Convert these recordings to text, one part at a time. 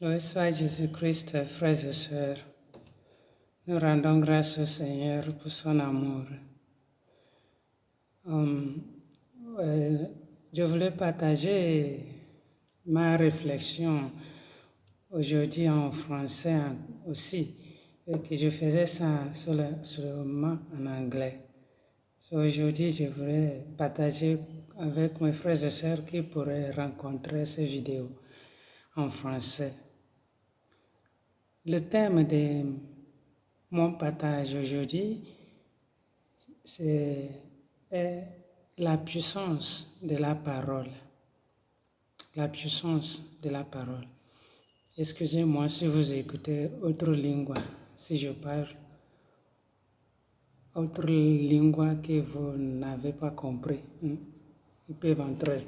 Loué soit Jésus-Christ, frères et sœurs. Nous rendons grâce au Seigneur pour son amour. Je voulais partager ma réflexion aujourd'hui en français aussi, et que je faisais ça seulement en anglais. Aujourd'hui, je voudrais partager avec mes frères et sœurs qui pourraient rencontrer ces vidéos en français. Le thème de mon partage aujourd'hui, c'est la puissance de la parole. La puissance de la parole. Excusez-moi si vous écoutez autre lingua, si je parle autre lingua que vous n'avez pas compris. Ils peuvent entrer.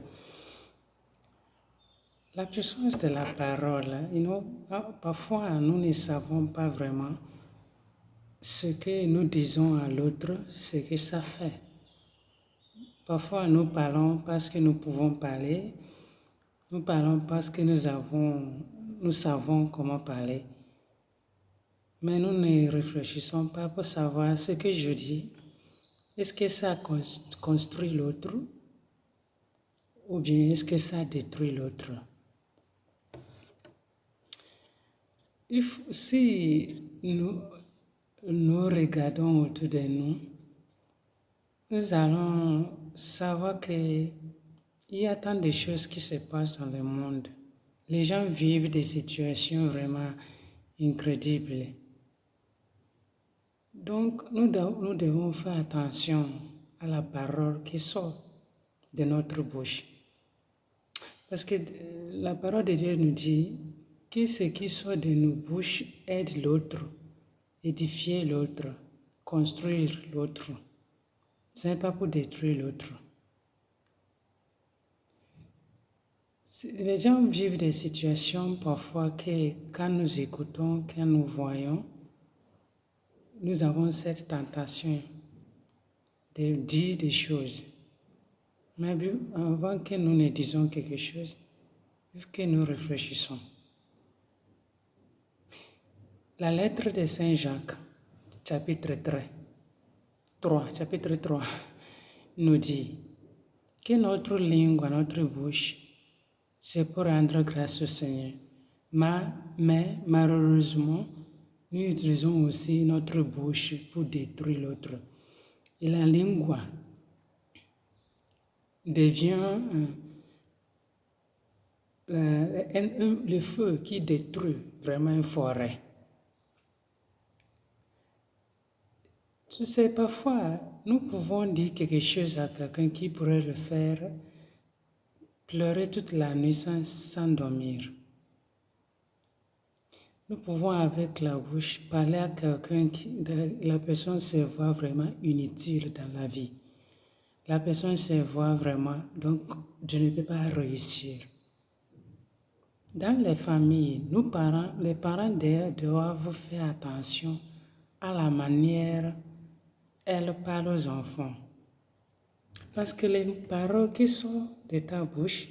La puissance de la parole, parfois nous ne savons pas vraiment ce que nous disons à l'autre, ce que ça fait. Parfois nous parlons parce que nous pouvons parler, nous parlons parce que nous savons comment parler. Mais nous ne réfléchissons pas pour savoir ce que je dis. Est-ce que ça construit l'autre ou bien est-ce que ça détruit l'autre? Si nous regardons autour de nous, nous allons savoir qu'il y a tant de choses qui se passent dans le monde. Les gens vivent des situations vraiment incroyables. Donc, nous devons faire attention à la parole qui sort de notre bouche. Parce que la parole de Dieu nous dit que ce qui sort de nos bouches aide l'autre, édifier l'autre, construire l'autre. Ce n'est pas pour détruire l'autre. Les gens vivent des situations parfois que quand nous écoutons, quand nous voyons, nous avons cette tentation de dire des choses. Mais avant que nous ne disions quelque chose, il faut que nous réfléchissons. La lettre de Saint Jacques, chapitre 3, nous dit que notre langue, notre bouche, c'est pour rendre grâce au Seigneur. Mais malheureusement, nous utilisons aussi notre bouche pour détruire l'autre. Et la langue devient le feu qui détruit vraiment une forêt. Tu sais, parfois, nous pouvons dire quelque chose à quelqu'un qui pourrait le faire pleurer toute la nuit sans dormir. Nous pouvons avec la bouche parler à quelqu'un la personne se voit vraiment inutile dans la vie. La personne se voit vraiment, donc je ne peux pas réussir. Dans les familles, les parents doivent faire attention à la manière elles parlent aux enfants. Parce que les paroles qui sortent de ta bouche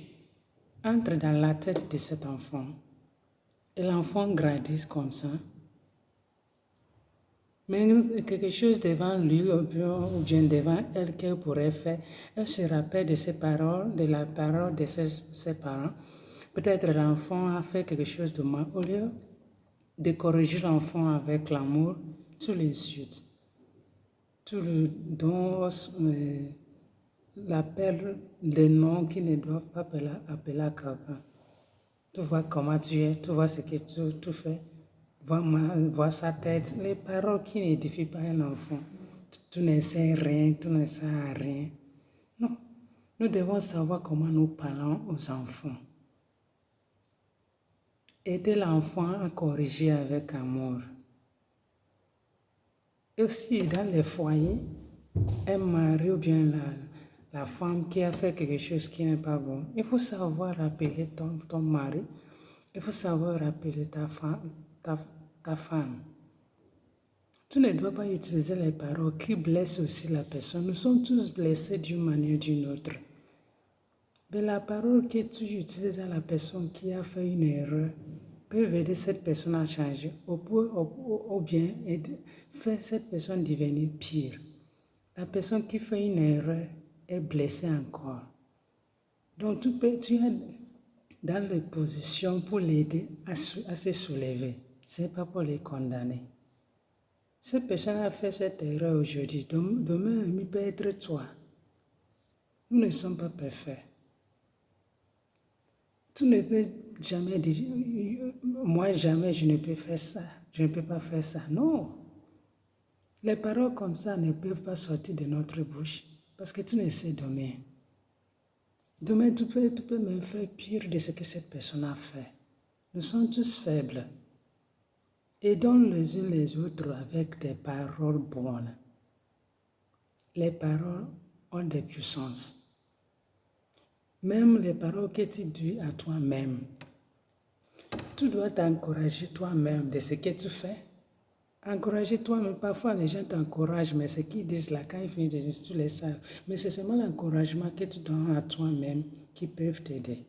entrent dans la tête de cet enfant. Et l'enfant grandit comme ça. Mais quelque chose devant lui ou bien devant elle qu'elle pourrait faire, elle se rappelle de ses paroles, de la parole de ses parents. Peut-être l'enfant a fait quelque chose de mal. Au lieu de corriger l'enfant avec l'amour, tu l'insultes. Tu le donnes l'appel des noms qui ne doivent pas appeler à quelqu'un. Tu vois comment tu es, tu vois ce que tu fais, vois sa tête, les paroles qui n'édifient pas un enfant. Tu ne sais rien, tu ne sais rien. Non, nous devons savoir comment nous parlons aux enfants. Aider l'enfant à corriger avec amour. Et aussi, dans les foyers, un mari ou bien la femme qui a fait quelque chose qui n'est pas bon, il faut savoir rappeler ton mari, il faut savoir rappeler ta femme. Tu ne dois pas utiliser les paroles qui blessent aussi la personne. Nous sommes tous blessés d'une manière ou d'une autre. Mais la parole que tu utilises à la personne qui a fait une erreur peuvent aider cette personne à changer ou bien faire cette personne devenir pire. La personne qui fait une erreur est blessée encore. Donc tu es dans les positions pour l'aider à se soulever. Ce n'est pas pour les condamner. Cette personne a fait cette erreur aujourd'hui. Demain, il peut être toi. Nous ne sommes pas parfaits. Tu ne peux jamais dire, moi jamais je ne peux faire ça. Je ne peux pas faire ça. Non. Les paroles comme ça ne peuvent pas sortir de notre bouche parce que tu ne sais demain. Demain, tu peux même faire pire de ce que cette personne a fait. Nous sommes tous faibles. Aidons les uns les autres avec des paroles bonnes. Les paroles ont des puissances. Même les paroles que tu dis à toi-même. Tu dois t'encourager toi-même de ce que tu fais. Encourager toi-même. Parfois, les gens t'encouragent, mais ce qu'ils disent là, quand ils finissent de dire, tu les sais. Mais c'est seulement l'encouragement que tu donnes à toi-même qui peuvent t'aider.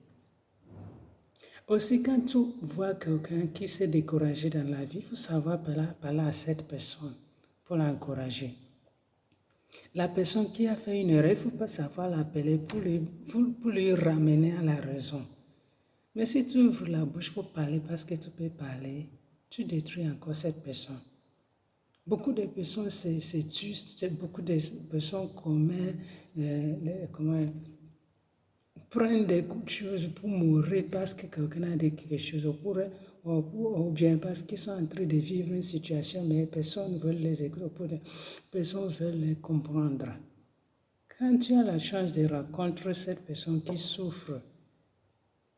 Aussi, quand tu vois quelqu'un qui s'est découragé dans la vie, il faut savoir parler à cette personne pour l'encourager. La personne qui a fait une erreur, il ne faut pas savoir l'appeler pour lui ramener à la raison. Mais si tu ouvres la bouche pour parler parce que tu peux parler, tu détruis encore cette personne. Beaucoup de personnes se tuent, beaucoup de personnes prennent des coups de choses pour mourir parce que quelqu'un a dit quelque chose ou bien parce qu'ils sont en train de vivre une situation, mais personne ne veut les écouter, personne ne veut les comprendre. Quand tu as la chance de rencontrer cette personne qui souffre,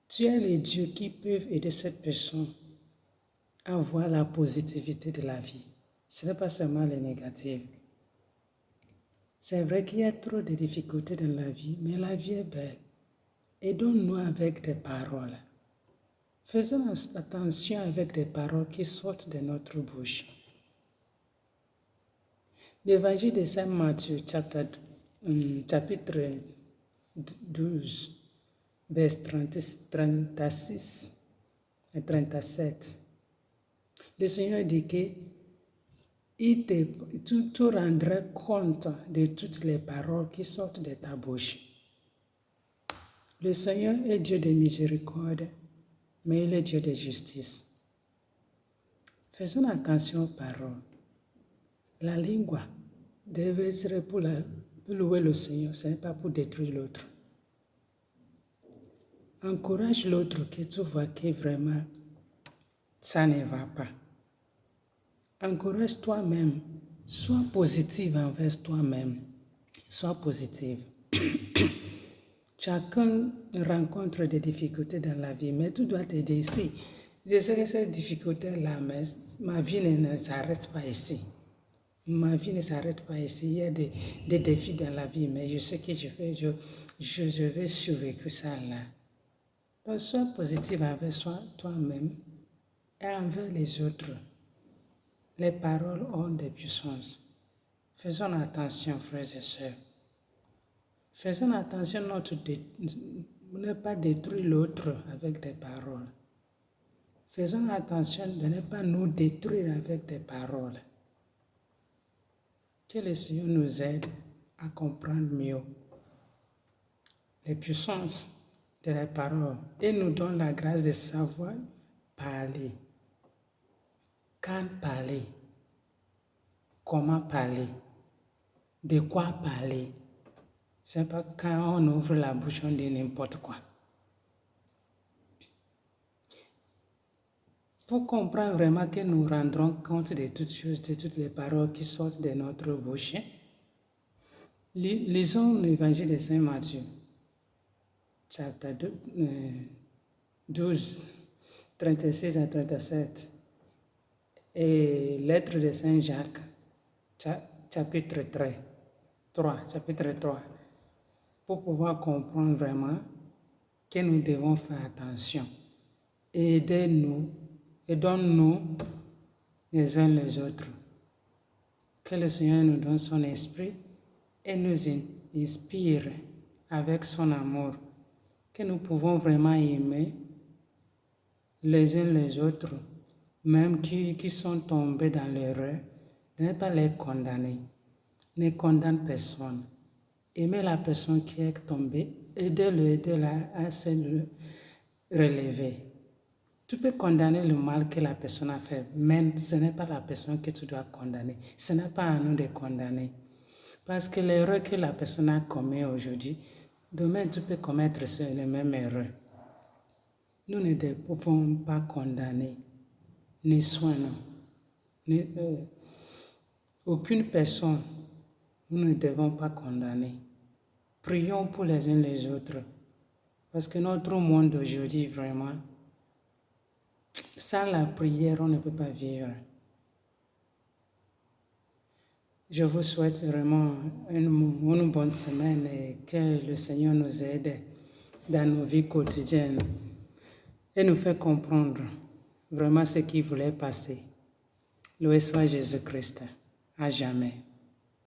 tu as les dieux qui peuvent aider cette personne à voir la positivité de la vie. Ce n'est pas seulement les négatifs. C'est vrai qu'il y a trop de difficultés dans la vie, mais la vie est belle. Aidons-nous avec des paroles. Faisons attention avec des paroles qui sortent de notre bouche. L'évangile de Saint Matthieu, chapitre 12, vers 36 et 37. Le Seigneur dit que tu rendras compte de toutes les paroles qui sortent de ta bouche. Le Seigneur est Dieu de miséricorde, mais il est Dieu de justice. Faisons attention aux paroles. La lingua deve être pour louer le Seigneur, ce n'est pas pour détruire l'autre. Encourage l'autre que tu vois que vraiment ça ne va pas. Encourage toi-même. Sois positive envers toi-même. Sois positive. Chacun rencontre des difficultés dans la vie, mais tu dois t'aider ici. Je sais que ces difficultés-là, mais ma vie ne s'arrête pas ici. Ma vie ne s'arrête pas ici. Il y a des défis dans la vie, mais je sais que je vais survivre ça là. Donc, sois positive envers toi-même et envers les autres. Les paroles ont des puissances. Faisons attention, frères et sœurs. Faisons attention de ne pas détruire l'autre avec des paroles. Faisons attention de ne pas nous détruire avec des paroles. Que le Seigneur nous aide à comprendre mieux les puissances de la parole et nous donne la grâce de savoir parler. Quand parler, comment parler, de quoi parler. C'est pas quand on ouvre la bouche, on dit n'importe quoi. Pour comprendre vraiment que nous rendrons compte de toutes choses, de toutes les paroles qui sortent de notre bouche, lisons l'évangile de Saint Matthieu, chapitre 12, 36 à 37, et lettre de Saint Jacques, chapitre 3, pour pouvoir comprendre vraiment que nous devons faire attention. Aidons-nous les uns les autres. Que le Seigneur nous donne son esprit et nous inspire avec son amour, que nous pouvons vraiment aimer les uns les autres, même qui sont tombés dans l'erreur, de ne pas les condamner. Ne condamne personne. Aimez la personne qui est tombée, aidez-la à se relever. Tu peux condamner le mal que la personne a fait, mais ce n'est pas la personne que tu dois condamner. Ce n'est pas à nous de condamner. Parce que l'erreur que la personne a commise aujourd'hui, demain tu peux commettre les mêmes erreurs. Nous ne pouvons pas condamner, ni soigner, aucune personne, nous ne devons pas condamner. Prions pour les uns les autres. Parce que notre monde d'aujourd'hui, vraiment, sans la prière, on ne peut pas vivre. Je vous souhaite vraiment une bonne semaine et que le Seigneur nous aide dans nos vies quotidiennes et nous fait comprendre vraiment ce qu'il voulait passer. Loué soit Jésus-Christ, à jamais.